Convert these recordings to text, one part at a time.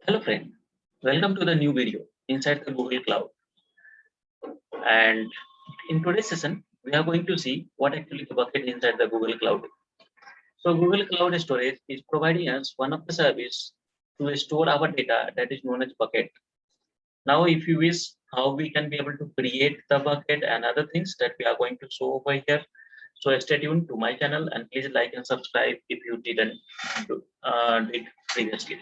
Hello friend, welcome to the new video inside the Google Cloud. And in today's session, we are going to see what actually the bucket inside the Google Cloud. So Google Cloud Storage is providing us one of the service to store our data that is known as bucket. Now, if you wish how we can be able to create the bucket and other things that we are going to show over here. So stay tuned to my channel and please like and subscribe if you didn't did previously.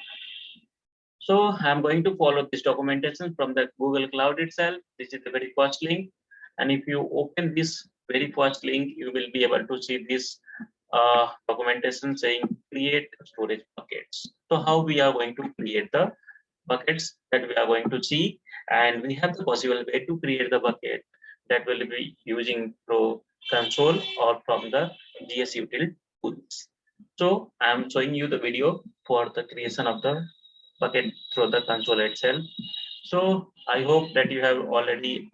So I'm going to follow this documentation from the Google Cloud itself. This is the very first link. And if you open this very first link, you will be able to see this documentation saying create storage buckets. So how we are going to create the buckets that we are going to see. And we have the possible way to create the bucket that will be using Pro console or from the GS util tools. So I'm showing you the video for the creation of the bucket through the console itself. So I hope that you have already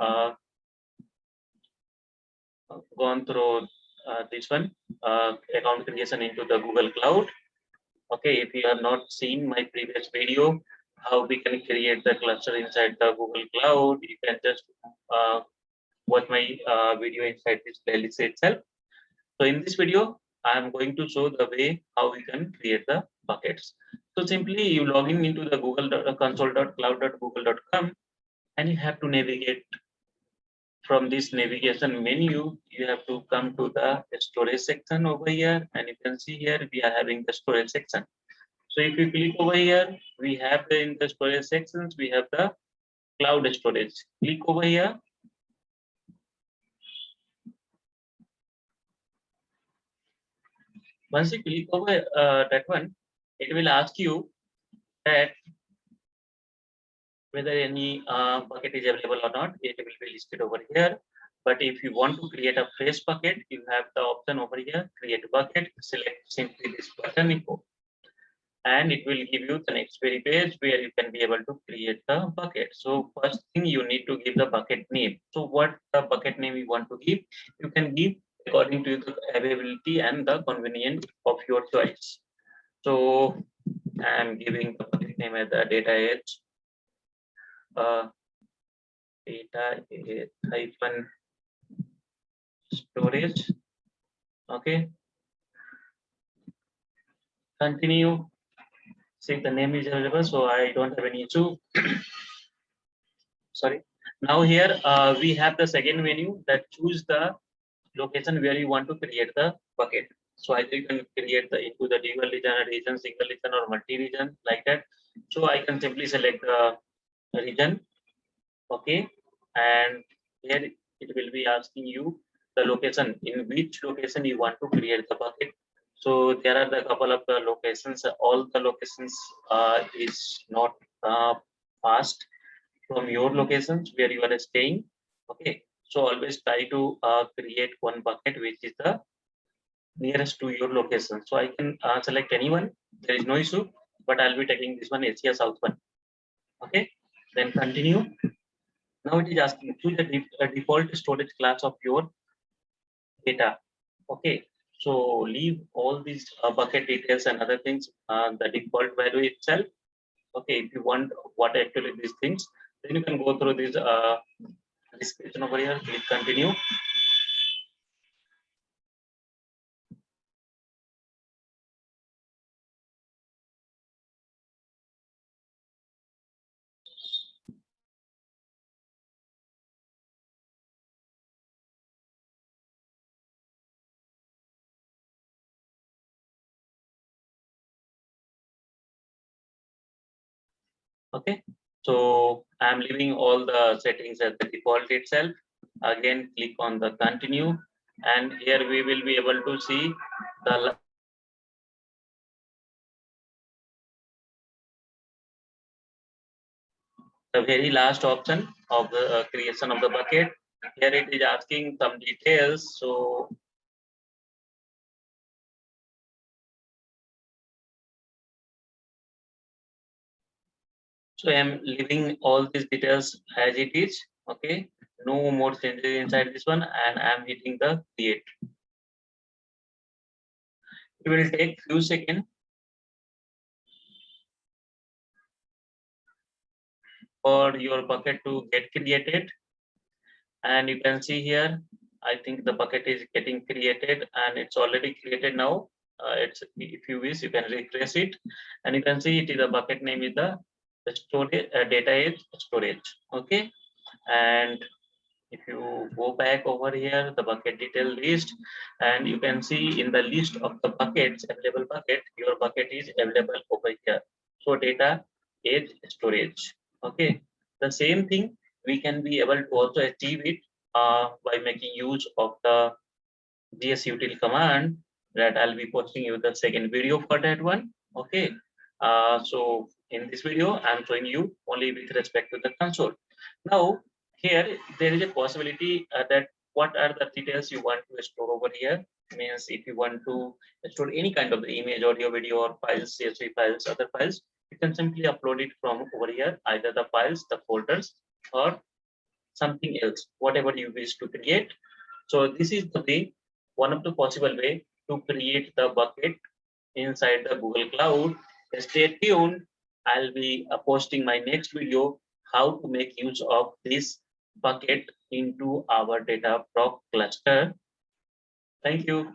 gone through this one account creation into the Google Cloud. Okay, if you have not seen my previous video, how we can create the cluster inside the Google Cloud, you can just watch my video inside this playlist itself. So in this video, I am going to show the way how we can create the buckets. So simply you log in into the Google console.cloud.google.com and you have to navigate from this navigation menu. You have to come to the storage section over here, and you can see here we are having the storage section. So if you click over here, we have in the storage sections, we have the cloud storage. Click over here. Once you click over that one, it will ask you that whether any bucket is available or not. It will be listed over here. But if you want to create a fresh bucket, you have the option over here, create bucket, select simply this button, and it will give you the next very page where you can be able to create the bucket. So first thing you need to give the bucket name. So what the bucket name you want to give, you can give according to the availability and the convenience of your choice. So I'm giving the bucket name as the data edge. Data hyphen storage. Okay. Continue. See, the name is available, so I don't have any issue. Sorry. Now here we have the second menu that choose the location where you want to create the bucket. So either you can create the into the dual region, single region, or multi-region like that. So I can simply select the region. Okay, and here it will be asking you the location, in which location you want to create the bucket. So there are the couple of the locations. All the locations is not fast from your locations where you are staying. Okay, so always try to create one bucket which is the nearest to your location. So I can select anyone. There is no issue, but I'll be taking this one, Asia South one. Okay, then continue. Now it is asking choose the default storage class of your data. Okay, so leave all these bucket details and other things, the default value itself. Okay, if you want what actually these things, then you can go through this description over here, click continue. Okay, so I'm leaving all the settings at the default itself. Again, click on the continue, and here we will be able to see the very last option of the creation of the bucket. Here it is asking some details. So I'm leaving all these details as it is. Okay, no more changes inside this one, and I'm hitting the create. It will take few seconds. for your bucket to get created. And you can see here, I think the bucket is getting created and it's already created now. It's, if you wish, you can refresh it, and you can see it is the bucket name is the storage, data is storage. Okay, and if you go back over here, the bucket detail list, and you can see in the list of the buckets, available bucket, your bucket is available over here. So data is storage. Okay, the same thing we can be able to also achieve it by making use of the gsutil command that I'll be posting you the second video for that one. Okay, so in this video, I'm showing you only with respect to the console. Now, here there is a possibility that what are the details you want to store over here. Means if you want to store any kind of image, audio, video, or files, CSV files, other files, you can simply upload it from over here, either the files, the folders, or something else, whatever you wish to create. So this is the way, one of the possible way to create the bucket inside the Google Cloud. Stay tuned. I'll be posting my next video, how to make use of this bucket into our Dataproc cluster. Thank you.